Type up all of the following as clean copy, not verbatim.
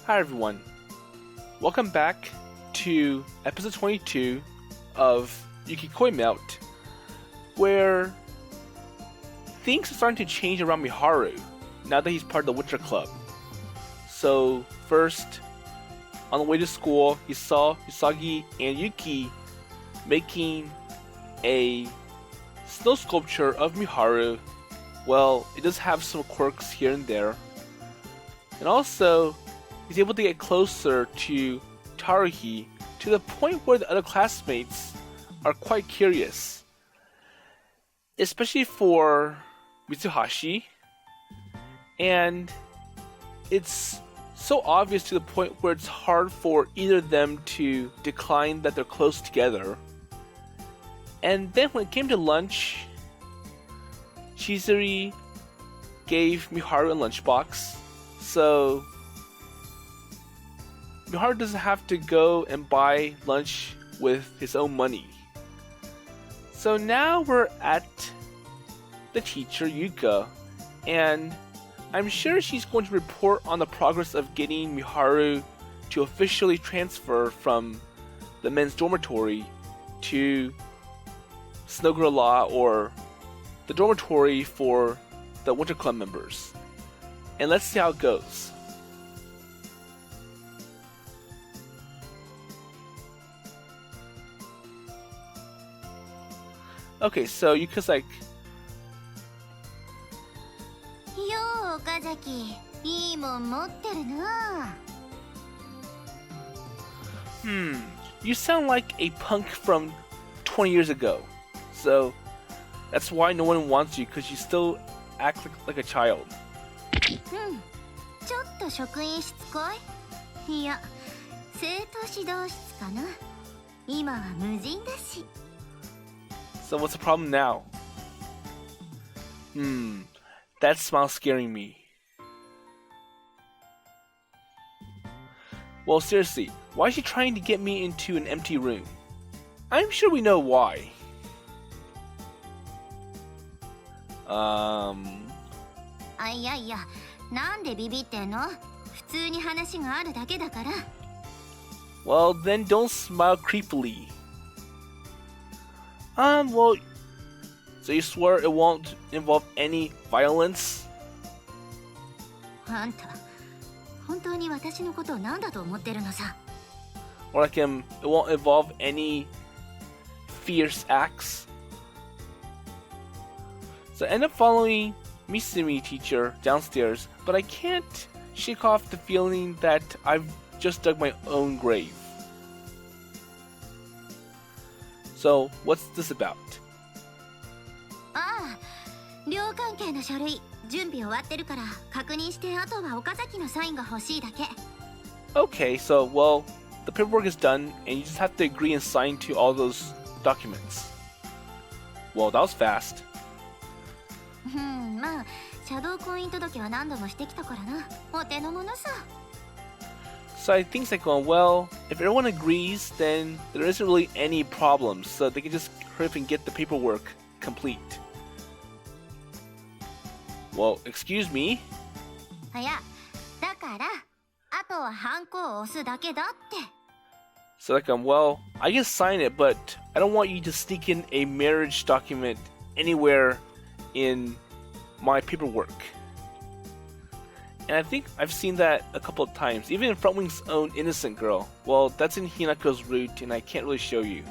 Hi everyone, welcome back to episode 22 of Yukikoi Melt, where things are starting to change around Miharu now that he's part of the Winter Club. So first, on the way to school, he saw Usagi and Yuki making a snow sculpture of Miharu. Well, it does have some quirks here and there. And also, he's able to get closer to Taruhi to the point where the other classmates are quite curious. Especially for Mitsuhashi. And it's so obvious to the point where it's hard for either of them to decline that they're close together. And then when it came to lunch, Shizuri gave Miharu a lunchbox, so Miharu doesn't have to go and buy lunch with his own money. So now we're at the teacher, Yuka, and I'm sure she's going to report on the progress of getting Miharu to officially transfer from the men's dormitory to Snowgri-La, or the dormitory for the Winter Club members. And let's see how it goes. Okay, so Yuka's like, Yo, Okazaki, いいもん持ってるな。 You sound like a punk from 20 years ago. So that's why no one wants you, because you still act like a child. ちょっと職員室来い。いや、生徒指導室かな。今は無人だし。 So what's the problem now? That smile's scaring me. Well, seriously, why is she trying to get me into an empty room? I'm sure we know why. いやいや、なんでビビってんの？普通に話があるだけだから。 Well, then don't smile creepily. Well, so you swear it won't involve any violence? あんた、本当に私のことを何だと思ってるのさ。 Or like it won't involve any fierce acts? So I end up following Misumi teacher downstairs, but I can't shake off the feeling that I've just dug my own grave. So what's this about? ああ、寮関係の書類、準備終わってるから確認して、あとは岡崎のサインが欲しいだけ。 Okay, so well, the paperwork is done and you just have to agree and sign to all those documents. Well, that was fast. まあ、シャドウ婚姻届は何度もしてきたからな。お手の物さ。 So I think it's like, well, if everyone agrees, then there isn't really any problems, so they can just hurry up and get the paperwork complete. Well, excuse me? いや、だから、あとはハンコを押すだけだって。 So like, well, I can sign it, but I don't want you to sneak in a marriage document anywhere in my paperwork. And I think I've seen that a couple of times, even in Frontwing's own Innocent Girl. Well, that's in Hinako's route, and I can't really show you.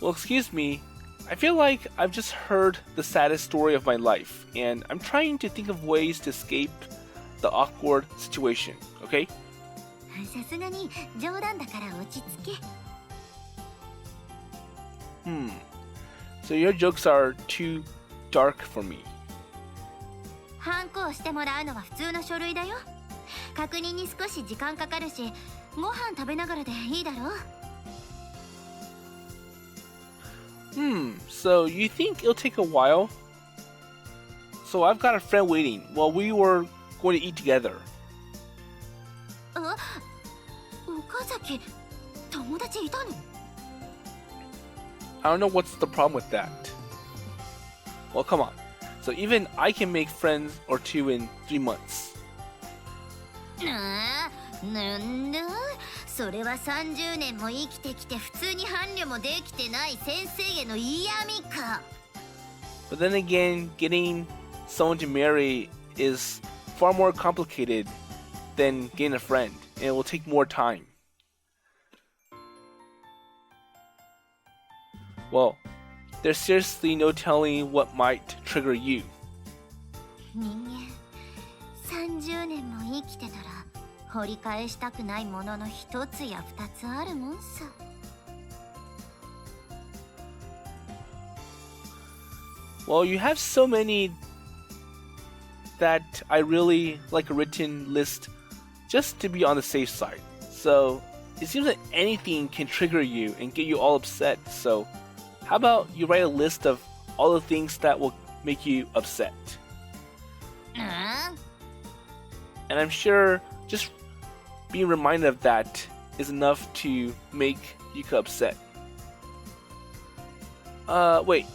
Well, excuse me, I feel like I've just heard the saddest story of my life, and I'm trying to think of ways to escape the awkward situation, okay? さすがに冗談だから落ち着け。 So your jokes are too dark for me. ハンコをしてもらうのは普通の書類だよ。確認に少し時間かかるし、ご飯食べながらでいいだろ。 So you think it'll take a while? So I've got a friend waiting while we were going to eat together. 岡崎、友達いたの？ I don't know what's the problem with that. Well, come on. So even I can make friends or two in 3 months. なんだそれは30年も生きてきて普通に伴侶もできてない先生への嫌味か。 But then again, getting someone to marry is far more complicated than getting a friend, and it will take more time. Well, there's seriously no telling what might trigger you. 人間30年も生きてたら掘り返したくないものの一つや二つあるもんさ。Well, you have so many that I really like a written list just to be on the safe side. So it seems that anything can trigger you and get you all upset. So how about you write a list of all the things that will make you upset? And I'm sure just being reminded of that is enough to make Yuka upset. Wait.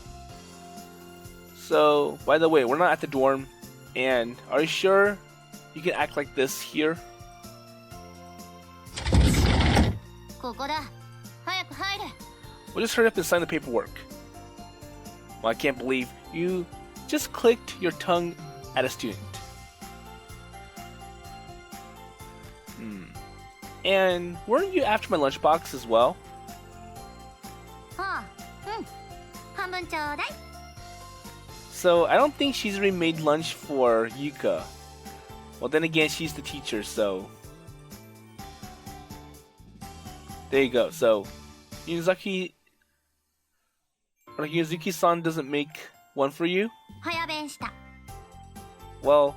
So, by the way, we're not at the dorm, and are you sure you can act like this here? ここだ。早く入れ。 We'll just hurry up and sign the paperwork. Well, I can't believe you just clicked your tongue at a student. And weren't you after my lunchbox as well? はあ、半分ちょうだい。 So I don't think Shizuri made lunch for Yuka. Well, then again, she's the teacher, so... There you go. So, Yuzuki-san doesn't make one for you? 早弁した。 Well,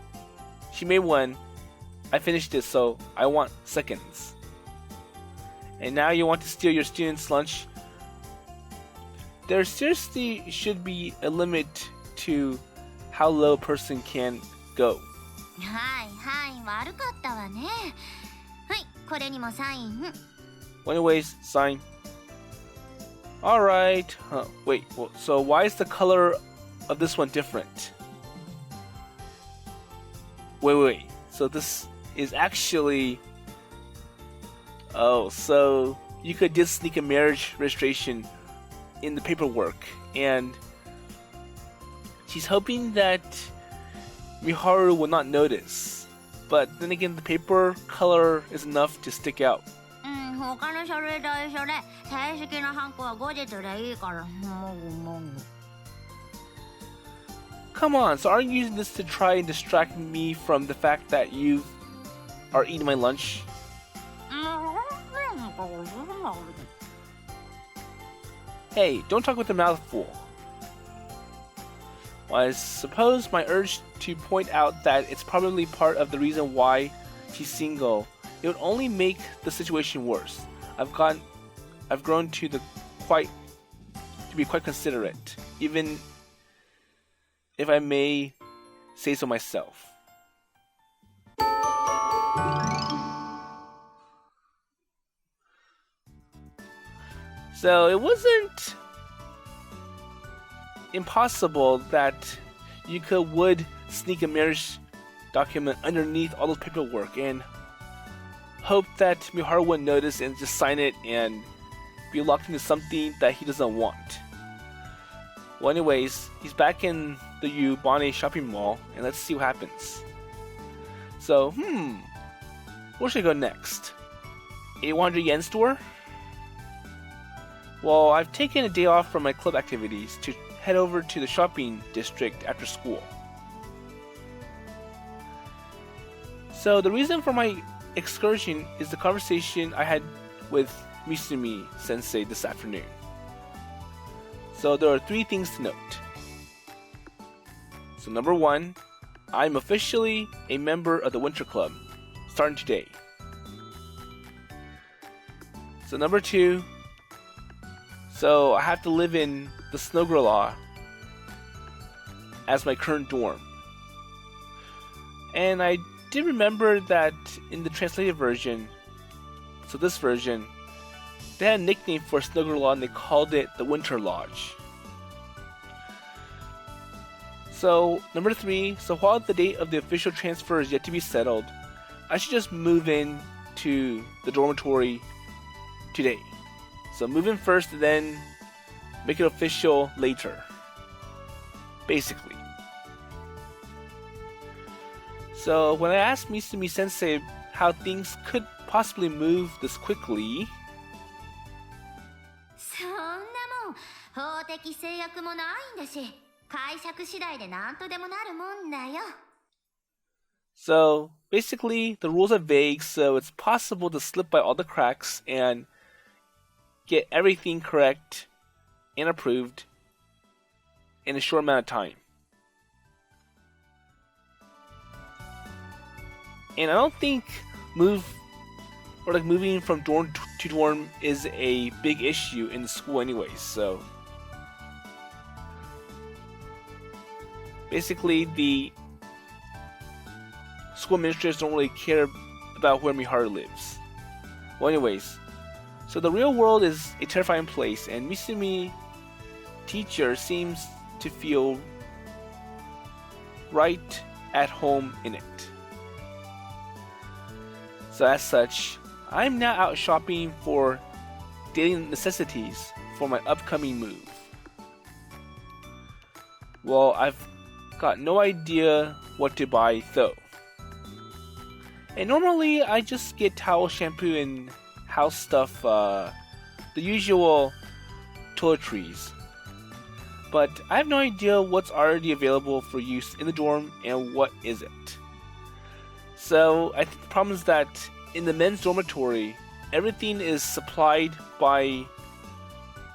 she made one. I finished it, so I want seconds. And now you want to steal your students' lunch? There seriously should be a limit to how low a person can go. はいはい、悪かったわね。はい、これにもサイン。 Well, anyways, sign. Alright. Wait, well, so why is the color of this one different? Wait. So this is actually... Oh, so Yuka did sneak a marriage registration in the paperwork, and she's hoping that Miharu will not notice. But then again, the paper color is enough to stick out. 他の書類と一緒で正式なハンコは後日でいいから。もぐもぐ。 Come on, so aren't you using this to try and distract me from the fact that you are eating my lunch? Hey, don't talk with a mouthful. Well, I suppose my urge to point out that it's probably part of the reason why she's single, it would only make the situation worse. I've grown to be quite considerate, even if I may say so myself. So it wasn't impossible that Yuka would sneak a marriage document underneath all those paperwork and hope that Miharu wouldn't notice and just sign it and be locked into something that he doesn't want. Well, anyways, he's back in the Yubane shopping mall, and let's see what happens. So, where should I go next? 800 yen store? Well, I've taken a day off from my club activities to head over to the shopping district after school. So the reason for my excursion is the conversation I had with Misumi sensei this afternoon. So there are 3 things to note. So number 1, I'm officially a member of the Winter Club, starting today. So number 2, so I have to live in the Snowgri-La as my current dorm. And I did remember that in the translated version, so this version, they had a nickname for Snowgri-La and they called it the Winter Lodge. So, number 3, so while the date of the official transfer is yet to be settled, I should just move in to the dormitory today. So move in first, then make it official later. Basically. So when I asked Misumi Sensei how things could possibly move this quickly, そんなもん法的制約もないんだし、解釈次第で何とでもなるもんだよ。so basically the rules are vague, so it's possible to slip by all the cracks and get everything correct and approved in a short amount of time. And I don't think moving from dorm to dorm is a big issue in the school anyways, so basically the school administrators don't really care about where Miharu lives. Well, anyways, so the real world is a terrifying place, and Misumi teacher seems to feel right at home in it. So as such, I'm now out shopping for daily necessities for my upcoming move. Well, I've got no idea what to buy though. And normally I just get towel, shampoo, and house stuff, the usual toiletries. But I have no idea what's already available for use in the dorm and what isn't. So I think the problem is that in the men's dormitory, everything is supplied by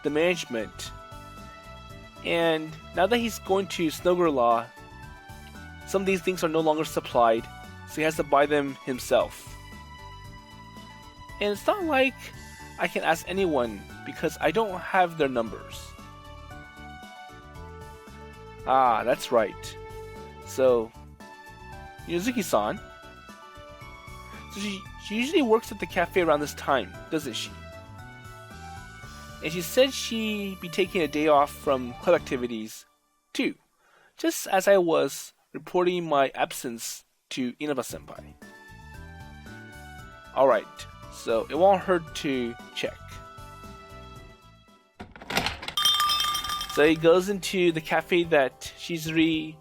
the management. And now that he's going to Snowgri-La, some of these things are no longer supplied, so he has to buy them himself. And it's not like I can ask anyone because I don't have their numbers. Ah, that's right. So, Yuzuki-san. So she usually works at the cafe around this time, doesn't she? And she said she'd be taking a day off from club activities, too, just as I was reporting my absence to Inaba-senpai. Alright, so it won't hurt to check. So he goes into the cafe that Shizuri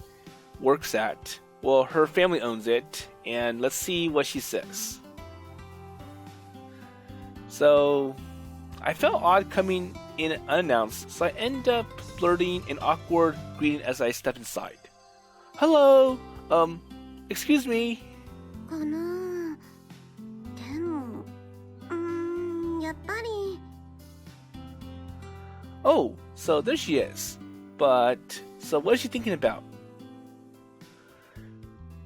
works at. Well, her family owns it, and let's see what she says. So, I felt odd coming in unannounced, so I end up blurting an awkward greeting as I step inside. Hello, excuse me. かな。でも、やっぱり。Oh, so there she is. But, so what is she thinking about?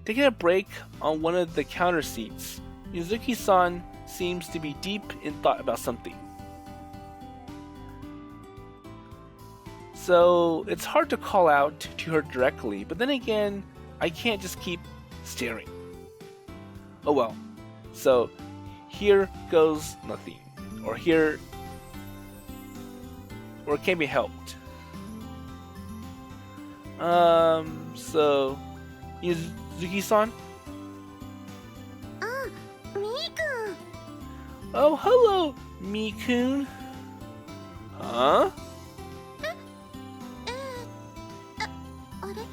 Taking a break on one of the counter seats, Yuzuki-san seems to be deep in thought about something. So it's hard to call out to her directly, but then again, I can't just keep staring. Oh well. So here goes nothing. Or it can't be helped. So Yuzuki-san? Mi-kun. Oh, hello, Mi-kun. Huh? あれ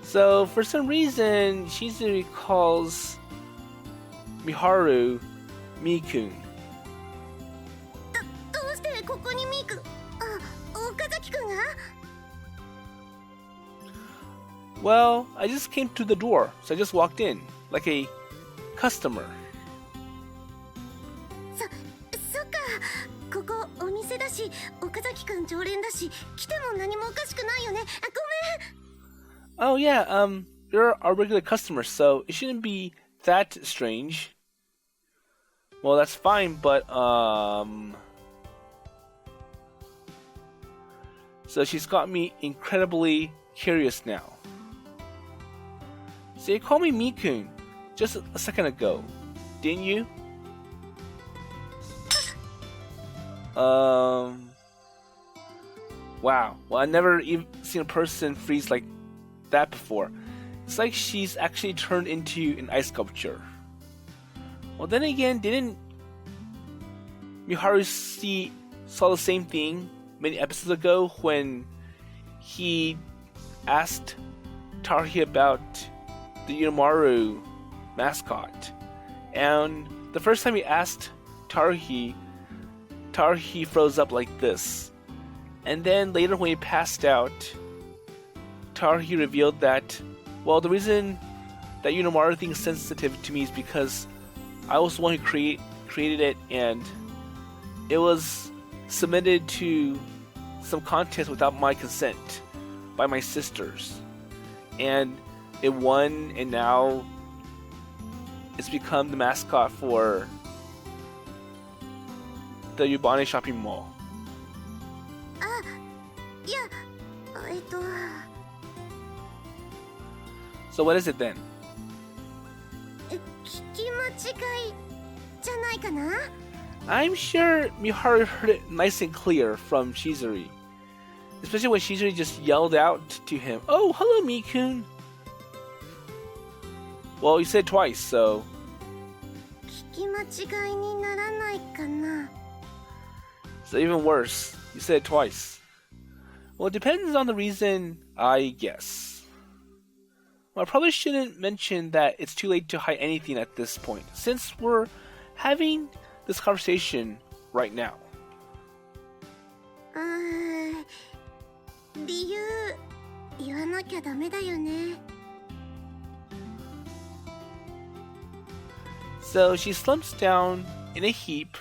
So, for some reason, Shizuri calls Miharu Mi-kun. どうしてここにみ-くん、岡崎くんが Well, I just came to the door, so I just walked in, like a customer. そっか、ここお店だし、岡崎くん常連だし、来ても何もおかしくないよね。ごめん。 Oh yeah, you're our regular customer, so it shouldn't be that strange. Well, that's fine, but so she's got me incredibly curious now. So you called me Mi-kun just a second ago, didn't you? Wow. Well, I've never even seen a person freeze like that before. It's like she's actually turned into an ice sculpture. Well, then again, didn't Miharu saw the same thing many episodes ago when he asked Taruhi about the Yunomaru mascot? And the first time he asked Taruhi froze up like this. And then later when he passed out, Taruhi revealed that, well, the reason that Yunomaru thing is sensitive to me is because I was the one who created it, and it was submitted to some contest without my consent by my sisters. And it won, and now it's become the mascot for the Yubane shopping mall. So what is it then? I'm sure Miharu heard it nice and clear from Shizuri. Especially when Shizuri just yelled out to him, "Oh, hello, Mi-kun!" Well, you said it twice, so... So even worse, you said it twice. Well, it depends on the reason, I guess. Well, I probably shouldn't mention that it's too late to hide anything at this point, since we're having this conversation right now. So she slumps down in a heap,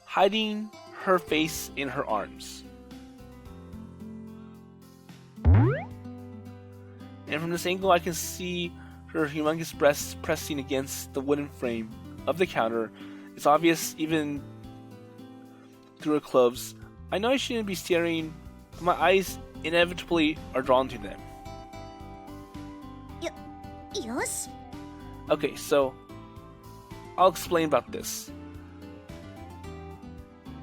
hiding her face in her arms. And from this angle I can see her humongous breasts pressing against the wooden frame of the counter. It's obvious even through her clothes. I know I shouldn't be staring, but my eyes inevitably are drawn to them. Okay, so I'll explain about this.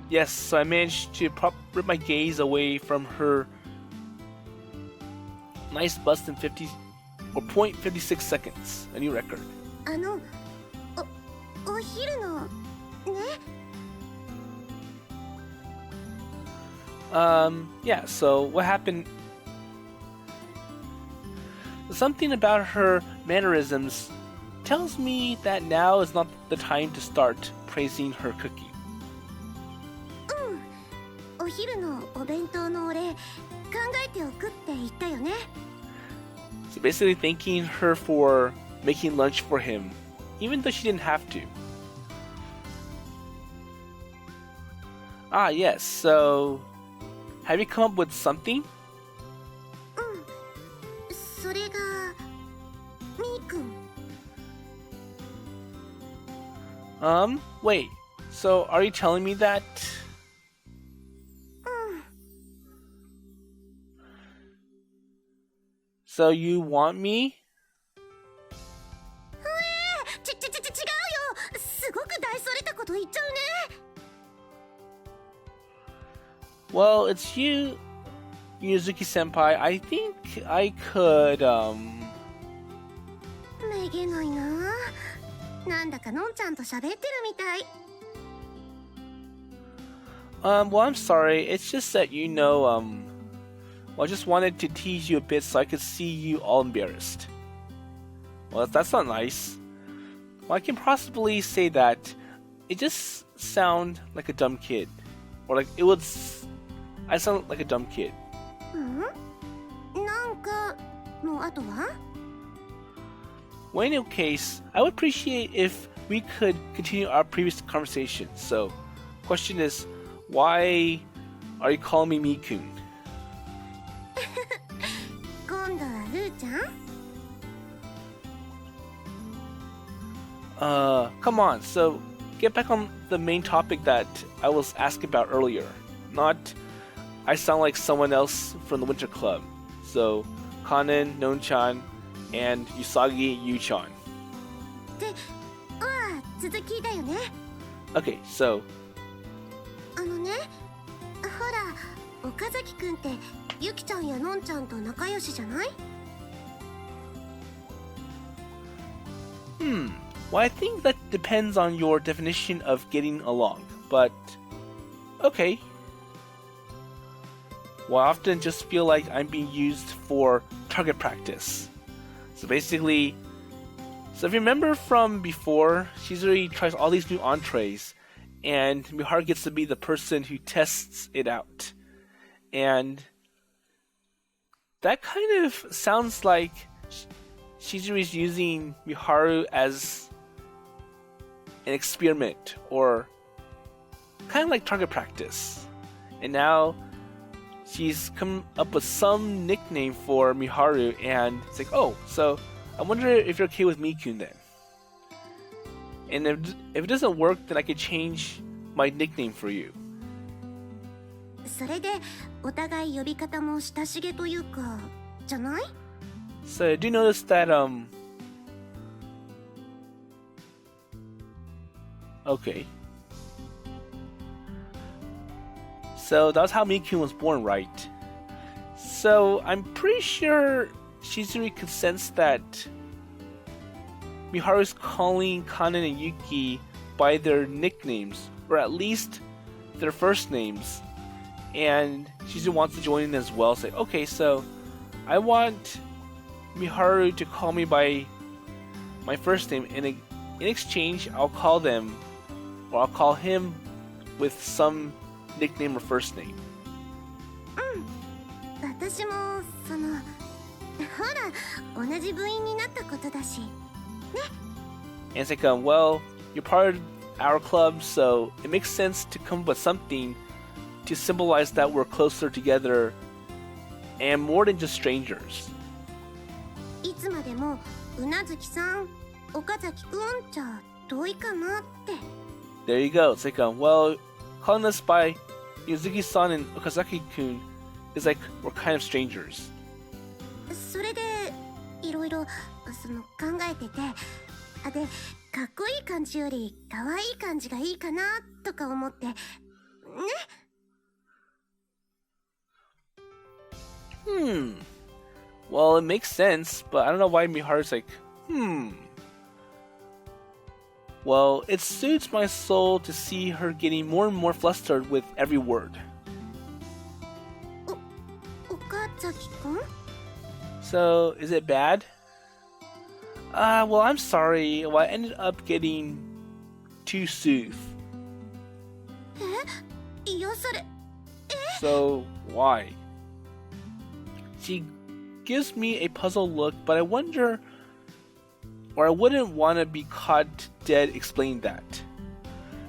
Yes, so I managed to rip my gaze away from her nice bust in 0.56 seconds, a new record. Yeah, so what happened? Something about her mannerisms tells me that now is not the time to start praising her cookie. So basically thanking her for making lunch for him, even though she didn't have to. Ah, yes, so have you come up with something? Wait, so are you telling me that? So you want me? Well, it's you, Yuzuki-senpai. I think I could, Well, I'm sorry. It's just that well, I just wanted to tease you a bit so I could see you all embarrassed. Well, that's not nice. Well, I can possibly say that it just sound like a dumb kid. Or like, I sound like a dumb kid. Well, in any case, I would appreciate if we could continue our previous conversation. So, question is, why are you calling me Mi-kun? Come on, so get back on the main topic that I was asked about earlier. Not, I sound like someone else from the Winter Club. So, Kanon, Non-chan, and Usagi Yu-chan. Okay, so... Well, I think that depends on your definition of getting along, but okay. Well, I often just feel like I'm being used for target practice. So basically, if you remember from before, Shizuri tries all these new entrees, and Miharu gets to be the person who tests it out. And that kind of sounds like Shizuri's using Miharu as an experiment, or kind of like target practice. And now she's come up with some nickname for Miharu, and it's like, oh, so I wonder if you're okay with Mi-kun then. And if it doesn't work, then I could change my nickname for you. それでお互い呼び方も親しげというか、じゃない？ So I do notice that okay. So that's how Mi-kun was born, right? So I'm pretty sure Shizuri could sense that Miharu's calling Kanon and Yuki by their nicknames, or at least their first names, and Shizuri wants to join in as well. Say, okay, so I want Miharu to call me by my first name, and in exchange, I'll call them, or I'll call him with some nickname or first name. 私もそのほら同じ部員になったことだしね。And it's like, well, you're part of our club, so it makes sense to come up with something to symbolize that we're closer together and more than just strangers. いつまでもうなずきさん、岡崎くんじゃ遠いかなって。There you go. It's like, well, calling us by Yuzuki-san and Okazaki-kun is like we're kind of strangers. それでいろいろその考えてて、でかっこいい感じより可愛い感じがいいかなとか思ってね。Well, it makes sense, but I don't know why Miharu's like, Well, it suits my soul to see her getting more and more flustered with every word. Okazaki-kun? So, is it bad? Well, I'm sorry. Well, I ended up getting too soothed. So, why? She gives me a puzzled look, but I wonder, or I wouldn't want to be caught dead explaining that.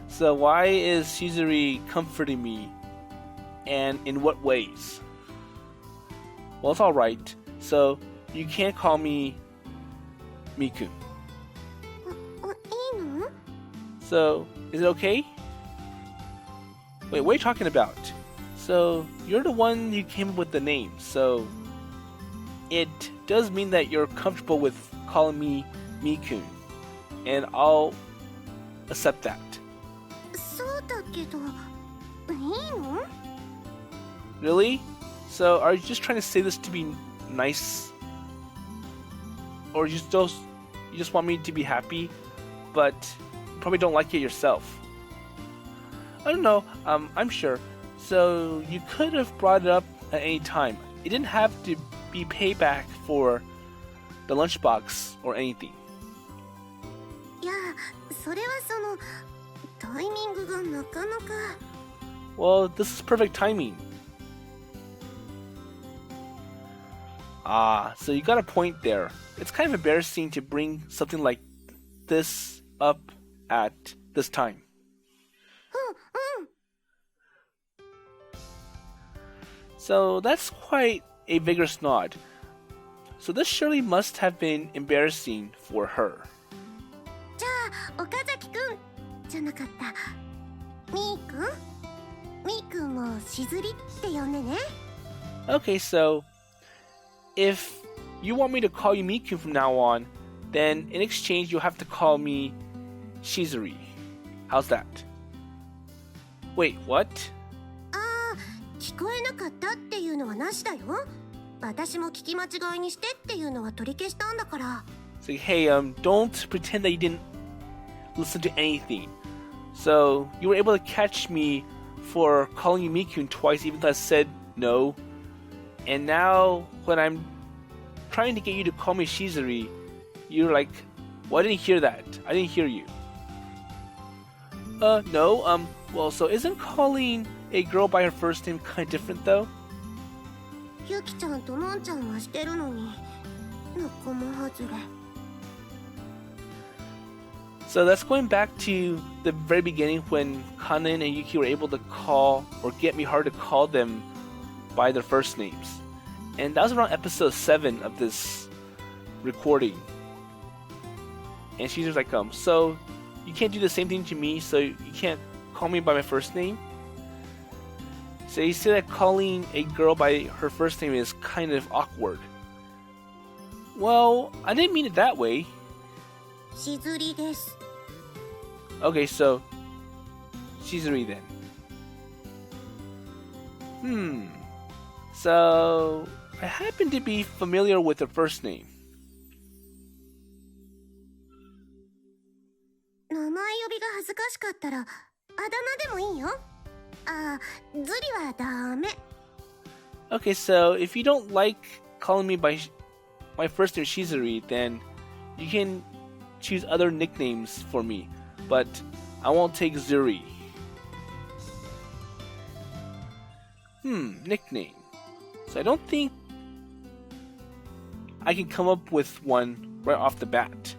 So why is Shizuri comforting me, and in what ways? Well, it's alright, so you can't call me Mi-kun. So, is it okay? Wait, what are you talking about? So, you're the one who came up with the name, so it does mean that you're comfortable with calling me Mi-kun, and I'll accept that. そうだけど、いいの? Really? So, are you just trying to say this to be nice? Or you just want me to be happy, but you probably don't like it yourself? I don't know, I'm sure. So, you could have brought it up at any time. It didn't have to be payback for the lunchbox or anything. いや、それはそのタイミングがなかなか。Well, this is perfect timing. So you got a point there. It's kind of embarrassing to bring something like this up at this time. So that's quite a vigorous nod. So this surely must have been embarrassing for her. じゃあ、岡崎くんじゃなかった。みーくん？みーくんもしずりって呼んでね。Okay, so if you want me to call you Mi-kun from now on, then in exchange you'll have to call me Shizuri. How's that? Wait, what? 聞こえなかったっていうのはなしだよ。私も聞き間違いにしてっていうのは取り消したんだから。Say, hey, don't pretend that you didn't listen to anything. So you were able to catch me for calling you Mi-kun twice, even though I said no. And now when I'm trying to get you to call me Shizuri, you're like, well, I didn't hear that. I didn't hear you. No, well, so isn't calling a girl by her first name kind of different though? ユキちゃんとモンちゃんはしてるのに仲間外れ。 So that's going back to the very beginning when Kanon and Yuki were able to call or get Miharu to call them by their first names. And that was around episode 7 of this recording. And she's just like, so you can't do the same thing to me, so you can't call me by my first name? So you say that calling a girl by her first name is kind of awkward. Well, I didn't mean it that way. しずりです。 Okay, so Shizuri then. So I happen to be familiar with her first name. 名前呼びが恥ずかしかったらあだ名でもいいよ。あ、ずりはダメ。 Okay, so if you don't like calling me by my first name Shizuri, then you can choose other nicknames for me, but I won't take Zuri. Nickname. So I don't think I can come up with one right off the bat.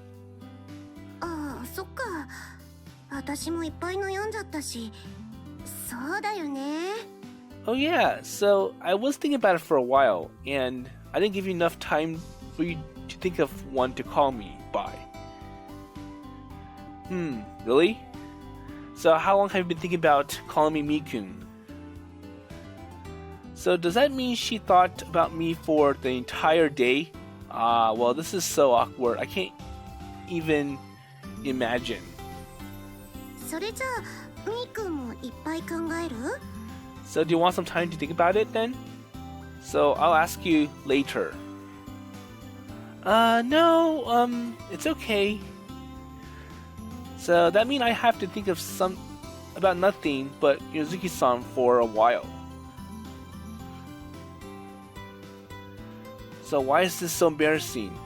ああ、そっか。私もいっぱい悩んじゃったし。そうだよね。 Oh yeah, so I was thinking about it for a while, and I didn't give you enough time for you to think of one to call me by. Really? So how long have you been thinking about calling me Mi-kun? So does that mean she thought about me for the entire day? Well, this is so awkward. I can't even imagine. それじゃあ、みーくんもいっぱい考える？ So do you want some time to think about it then? So I'll ask you later. No, it's okay. So that means I have to think of about nothing but Yuzuki-san for a while. So why is this so embarrassing?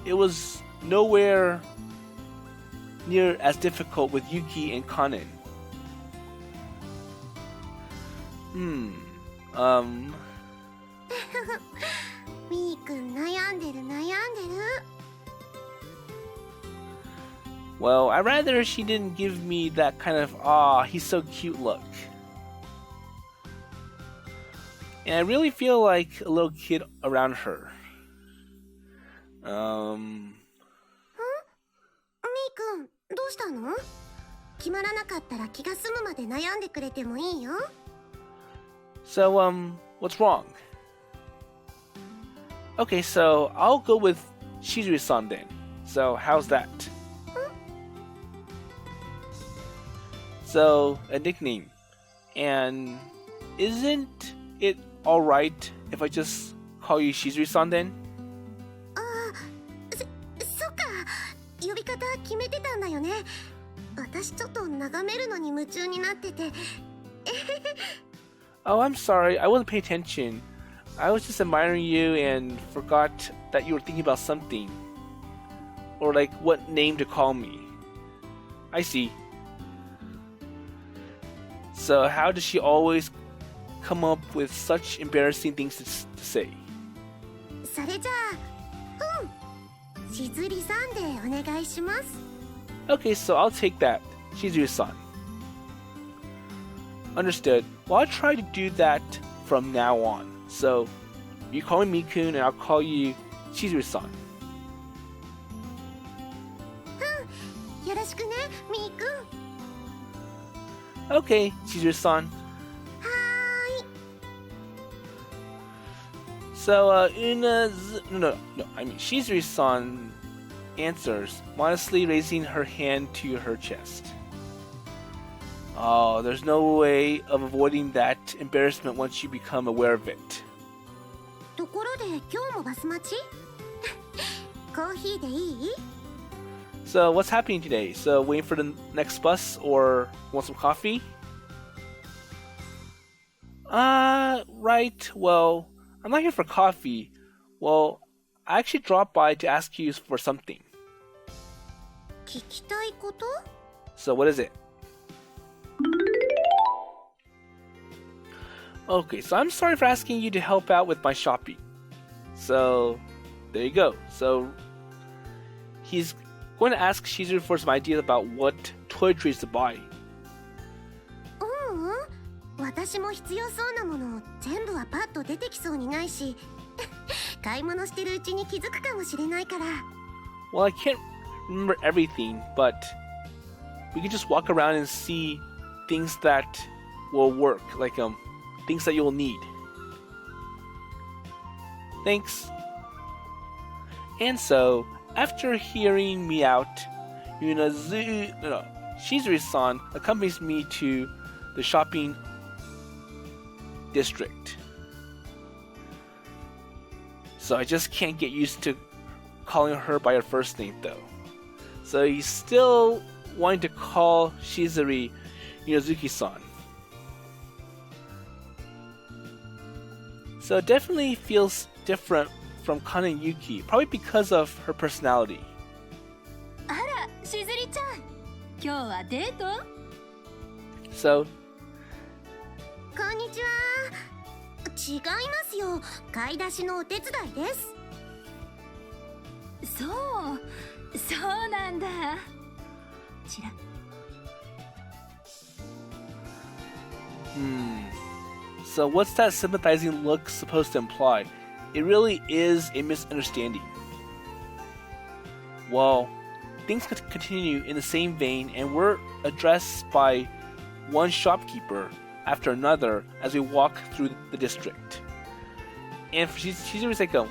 It was nowhere near as difficult with Yuki and Kanon. みーくん悩んでる。Well, I'd rather she didn't give me that kind of, he's so cute look. And I really feel like a little kid around her. みーくん、どうしたの？決まらなかったら気が済むまで悩んでくれてもいいよ。 So, what's wrong? Okay, so I'll go with Shizuri-san then. So, how's that? So, a nickname. And isn't it alright if I just call you Shizuri-san then? そっか。呼び方決めてたんだよね。私ちょっと眺めるのに夢中になってて。Oh, I'm sorry. I wasn't paying attention. I was just admiring you and forgot that you were thinking about something. Or like what name to call me. I see. So how does she always come up with such embarrassing things to say? それじゃあ、しずりさんでお願いします。 Okay, so I'll take that. Shizuri-san. Understood. Well, I'll try to do that from now on. So, you call me Mi-kun and I'll call you Shizuri-san. よろしくね、みーくん。 Okay, Shizuri-san. はーい。 So, I mean Shizuri-san answers, modestly raising her hand to her chest. Oh, there's no way of avoiding that embarrassment once you become aware of it. ところで今日もバス待ち？コーヒーでいい？ So what's happening today? So waiting for the next bus or want some coffee? Right. Well, I'm not here for coffee. Well, I actually dropped by to ask you for something. 聞きたいこと？ So what is it? Okay, so I'm sorry for asking you to help out with my shopping. So, there you go. So, he's going to ask Shizuru for some ideas about what toiletries to buy. 私も必要そうなもの全部はパッと出てきそうにないし買い物してるうちに気づくかもしれないから。 Well, I can't remember everything, but we can just walk around and see things that will work, like things that you'll need. Thanks. And so, after hearing me out, Shizuri-san accompanies me to the shopping district. So I just can't get used to calling her by her first name though. So he's still wanting to call Shizuri Yuzuki-san. So it definitely feels different from Kanon and Yuki, probably because of her personality. あら、しずりちゃん、今日はデート？ So, こんにちは。違いますよ。買い出しのお手伝いです。そうなんだ。ちら。So what's that sympathizing look supposed to imply? It really is a misunderstanding. Well, things could continue in the same vein, and we're addressed by one shopkeeper after another as we walk through the district. And she's always like, "Oh,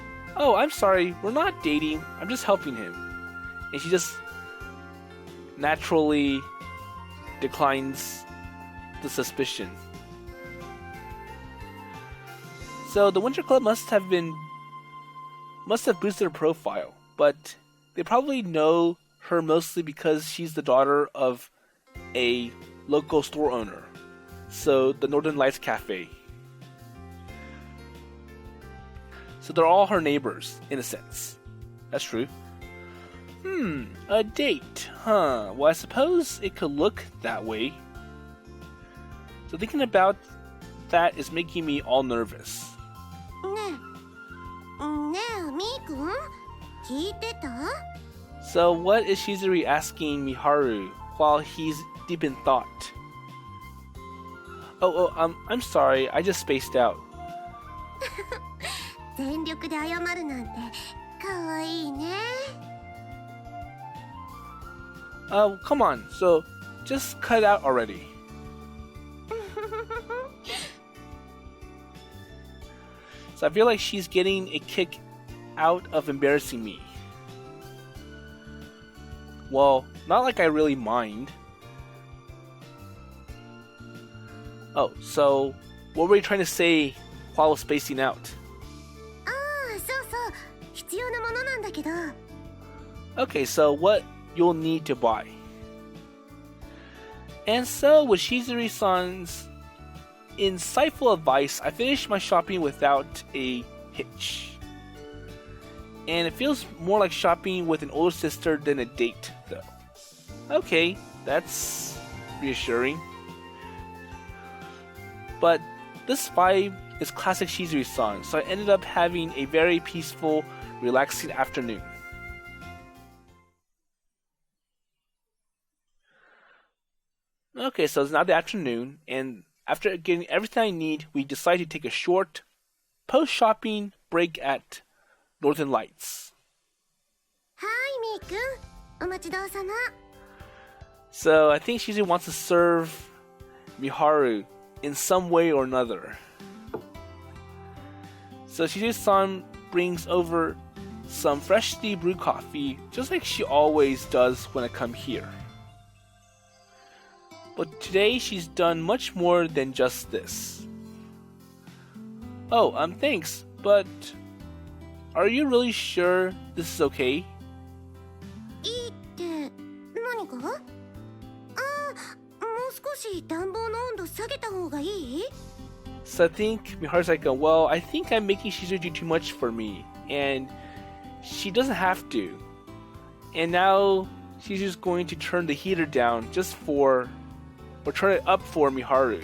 I'm sorry, we're not dating, I'm just helping him." And she just naturally declines the suspicion. So the Winter Club must have boosted her profile, but they probably know her mostly because she's the daughter of a local store owner. So the Northern Lights Cafe. So they're all her neighbors, in a sense. That's true. A date, huh? Well, I suppose it could look that way. So thinking about that is making me all nervous. ねえ、Mi-kun、聞いてた？ So what is Shizuri asking Miharu while he's deep in thought? I'm sorry, I just spaced out. 全力で謝るなんて可愛いね。Come on, so just cut it out already. So I feel like she's getting a kick out of embarrassing me. Well, not like I really mind. Oh, so what were you trying to say while spacing out? そうそう、必要なものなんだけど。 Okay, so what you'll need to buy. And so with Shizuri-san's insightful advice, I finished my shopping without a hitch. And it feels more like shopping with an older sister than a date, though. Okay, that's reassuring. But this vibe is classic Shizuri-san, so I ended up having a very peaceful, relaxing afternoon. Okay, so it's now the afternoon, and after getting everything I need, we decide to take a short post-shopping break at Northern Lights. Hi, Mi-kun. お待ちどうさま。 So I think Shizuri wants to serve Miharu in some way or another. So Shizuri-san brings over some freshly brewed coffee, just like she always does when I come here. But today she's done much more than just this. Oh, thanks, but are you really sure this is okay? し暖房の温度下げた方がいい？ So I think Miharu's like, well, I think I'm making Shizuri do too much for me, and she doesn't have to. And now she's just going to turn the heater down just for, or turn it up for Miharu.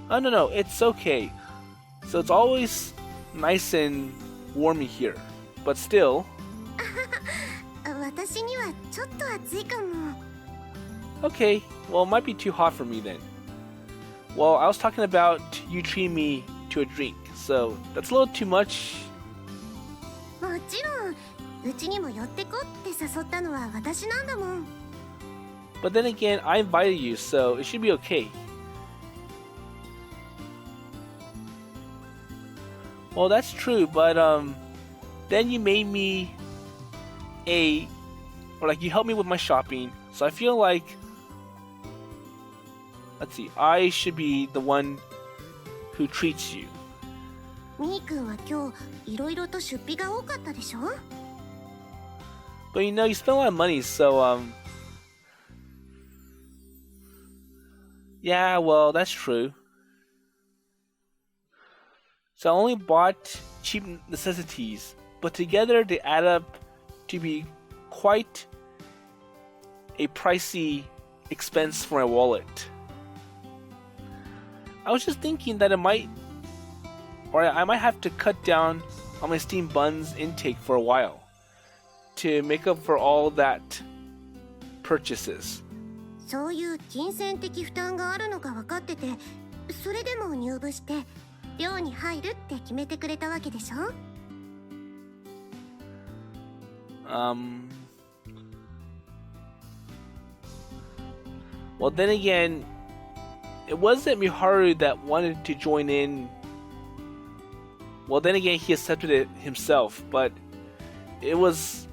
Oh no, it's okay. So it's always nice and warm in here, but still. 私にはちょっと暑いかも。 Okay, well, it might be too hot for me then. Well, I was talking about you treating me to a drink, so that's a little too much. もちろん、うちにも寄ってこって誘ったのは私なんだもん。 But then again, I invited you, so it should be okay. Well, that's true, but then you made me you helped me with my shopping, so I feel like, let's see, I should be the one who treats you. みーくんは今日いろいろと出費が多かったでしょ？ But you know, you spent a lot of money, so yeah, well, that's true. So I only bought cheap necessities, but together they add up to be quite a pricey expense for my wallet. I was just thinking that I might have to cut down on my steamed buns intake for a while to make up for all that purchases. そういう金銭的負担があるのが分かってて、それでも入部して寮に入るって決めてくれたわけでしょ？ Well, then again, it wasn't Miharu that wanted to join in. Well, then again, he accepted it himself, but it was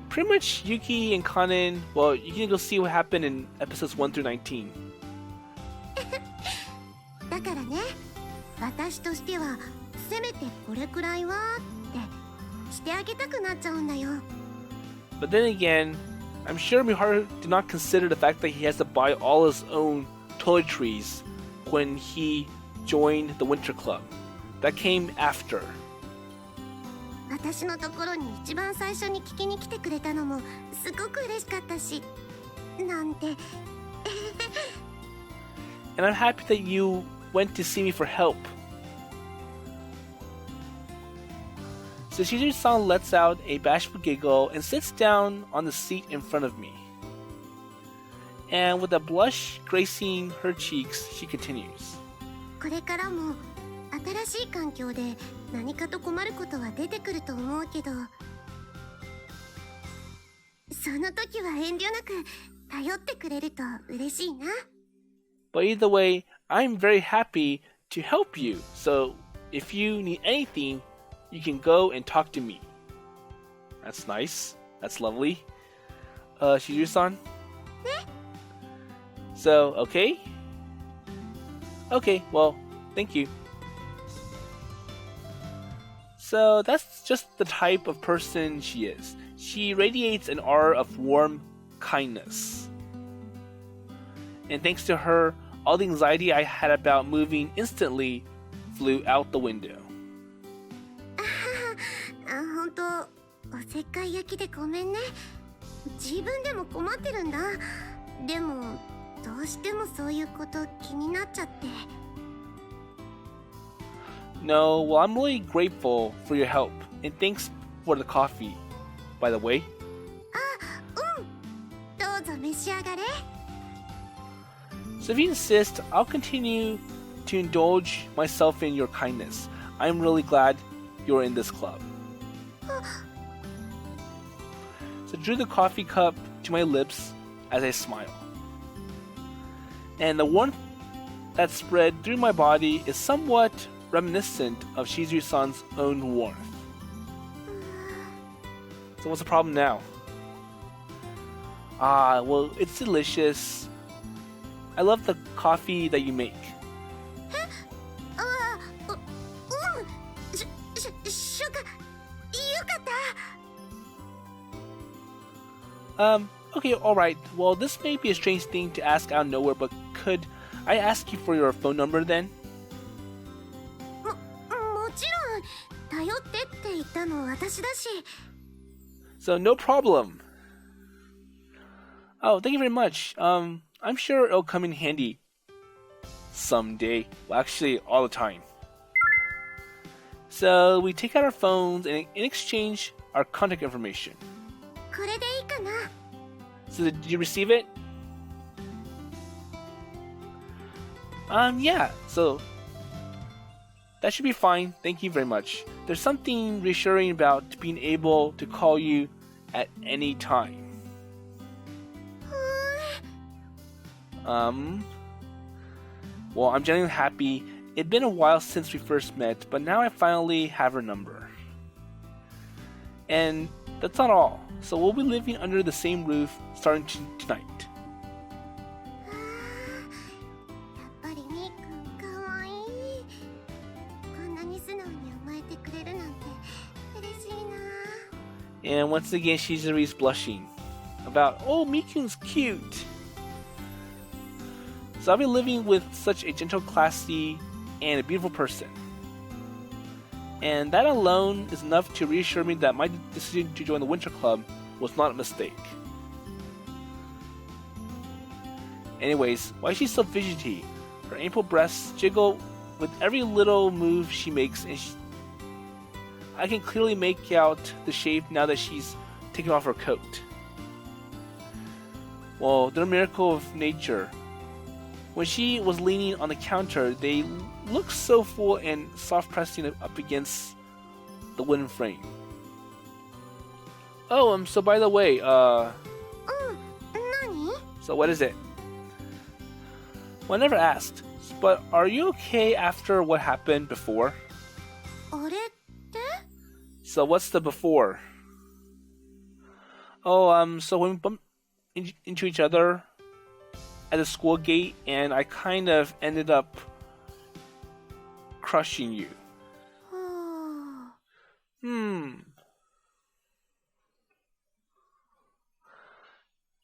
pretty much Yuki and Kanon. Well, you can go see what happened in episodes 1 through 19. だからね、私としてはせめてこれくらいはってしてあげたくなっちゃうんだよ。 But then again, I'm sure Miharu did not consider the fact that he has to buy all his own toiletries when he joined the Winter Club. That came after. 私のところに一番最初に聞きに来てくれたのもすごく嬉しかったし、なんて。And I'm happy that you went to see me for help. So Shizuri-san lets out a bashful giggle and sits down on the seat in front of me. And with a blush gracing her cheeks, she continues. これからも新しい環境で何かと困ることは出てくると思うけど、その時は遠慮なく頼ってくれると嬉しいな。 But either way, I'm very happy to help you. So if you need anything, you can go and talk to me. That's nice. That's lovely. Shizuri-san? So, okay? Okay, well, thank you. So that's just the type of person she is. She radiates an aura of warm kindness. And thanks to her, all the anxiety I had about moving instantly flew out the window. 本当、おせっかい焼きでごめんね。自分でも困ってるんだ。でも、どうしてもそういうこと気になっちゃって。No, well, I'm really grateful for your help, and thanks for the coffee, by the way. どうぞ召し上がれ。 So if you insist, I'll continue to indulge myself in your kindness. I'm really glad you're in this club. So I drew the coffee cup to my lips as I smile. And the warmth that spread through my body is somewhat reminiscent of Shizuri-san's own warmth. So what's the problem now? Ah, well, it's delicious. I love the coffee that you make. しょか、よかった。Okay, alright. Well, this may be a strange thing to ask out of nowhere, but could I ask you for your phone number then? もちろん頼ってって言ったの私だし。 So, no problem. Oh, thank you very much. I'm sure it'll come in handy someday. Well, actually, all the time. So, we take out our phones and in exchange our contact information. これでいいかな。 So, did you receive it? Yeah. So, that should be fine. Thank you very much. There's something reassuring about being able to call you at any time. Well, I'm genuinely happy. It'd been a while since we first met, but now I finally have her number. And that's not all. So we'll be living under the same roof starting tonight. やっぱりみーくんかわいい。こんなに素直に甘えてくれるなんて嬉しいな。 And once again, Shizuri's blushing about, oh, Mi-kun's cute. So I'll be living with such a gentle, classy, and a beautiful person. And that alone is enough to reassure me that my decision to join the Winter Club was not a mistake. Anyways, why is she so fidgety? Her ample breasts jiggle with every little move she makes, and I can clearly make out the shape now that she's taken off her coat. Well, they're a miracle of nature. When she was leaning on the counter, they looked so full and soft pressing up against the wooden frame. Oh, so by the way,何? So what is it? Well, I never asked, but are you okay after what happened before? あれって? So what's the before? Oh, so when we bumped into each other at the school gate, and I kind of ended up crushing you.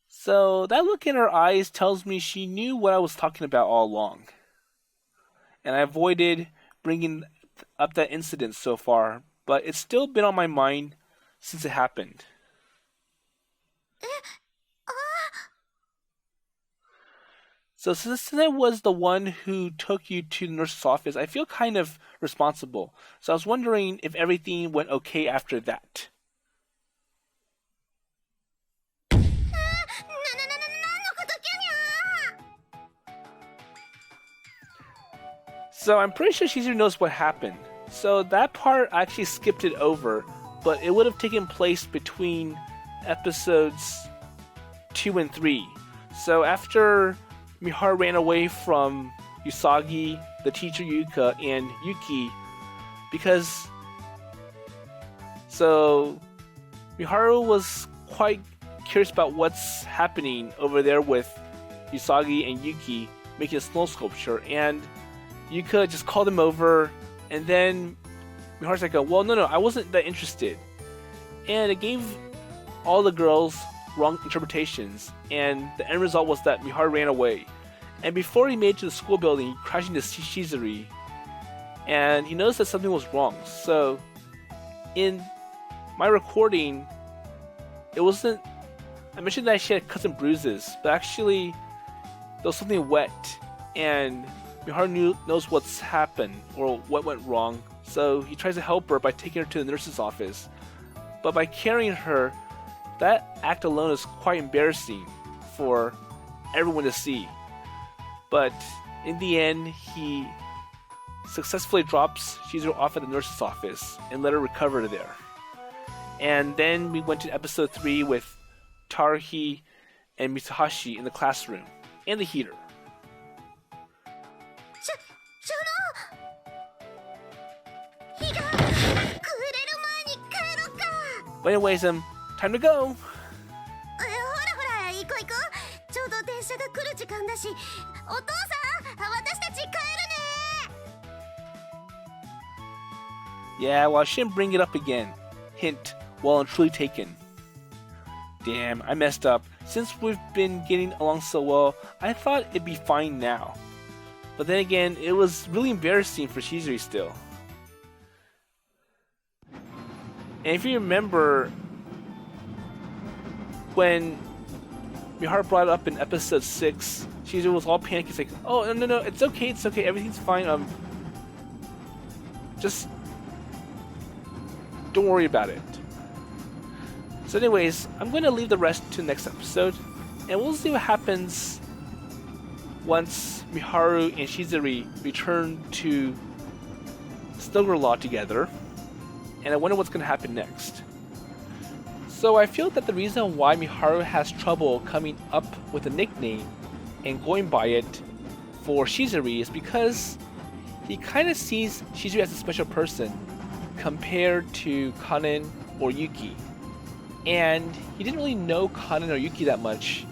So that look in her eyes tells me she knew what I was talking about all along. And I avoided bringing up that incident so far, but it's still been on my mind since it happened. So since I was the one who took you to the nurse's office, I feel kind of responsible. So I was wondering if everything went okay after that. So I'm pretty sure Shizuru knows what happened. So that part I actually skipped it over, but it would have taken place between episodes 2 and 3. So after Miharu ran away from Usagi, the teacher Yuka, and Yuki, because so Miharu was quite curious about what's happening over there with Usagi and Yuki making a snow sculpture, and Yuka just called him over, and then Miharu's like, well, no, I wasn't that interested, and it gave all the girls wrong interpretations, and the end result was that Miharu ran away. And before he made it to the school building, he crashed into Shizuri, and he noticed that something was wrong. So, in my recording, it wasn't. I mentioned that she had cuts and bruises, but actually, there was something wet, and Miharu knows what's happened or what went wrong. So he tries to help her by taking her to the nurse's office, but by carrying her, that act alone is quite embarrassing for everyone to see. But in the end, he successfully drops Shizuru off at the nurse's office and let her recover there. And then we went to episode 3 with Tarahi and Mitsuhashi in the classroom and the heater. But anyways, time to go! ほら行こう行こう。ちょうど電車が来る時間だし。お父さん、私たち帰るね。 Yeah, well, I shouldn't bring it up again. Hint, well and truly taken. Damn, I messed up. since we've been getting along so well, I thought it'd be fine now. But then again, it was really embarrassing for Shizuri still. And if you remember, when Miharu brought it up in episode 6, Shizuri was all panicked. He's like, oh, no, it's okay, everything's fine, just don't worry about it. So anyways, I'm going to leave the rest to the next episode, and we'll see what happens once Miharu and Shizuri return to Snowgri-La together, and I wonder what's going to happen next. So I feel that the reason why Miharu has trouble coming up with a nickname and going by it for Shizuri is because he kind of sees Shizuri as a special person compared to Kanon or Yuki. And he didn't really know Kanon or Yuki that much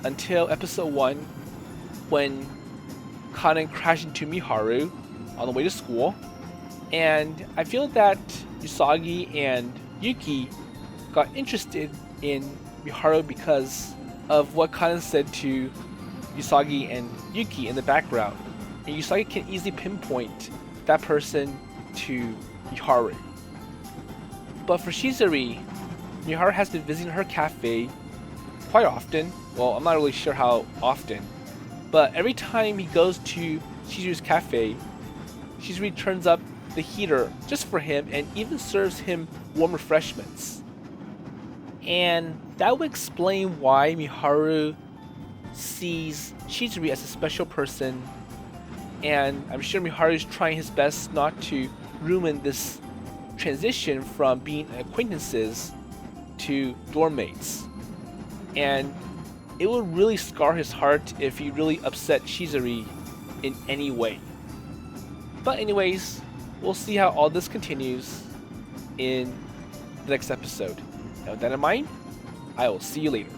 until episode 1, when Kanon crashed into Miharu on the way to school. And I feel that Usagi and Yuki got interested in Miharu because of what Kanon said to Usagi and Yuki in the background. And Usagi can easily pinpoint that person to Miharu. But for Shizuri, Miharu has been visiting her cafe quite often. Well, I'm not really sure how often, but every time he goes to Shizuri's cafe, Shizuri turns up the heater just for him and even serves him warm refreshments. And that would explain why Miharu sees Shizuri as a special person, and I'm sure Miharu is trying his best not to ruin this transition from being acquaintances to dorm mates. And it would really scar his heart if he really upset Shizuri in any way. But anyways, we'll see how all this continues in the next episode. Now with that in mind, I will see you later.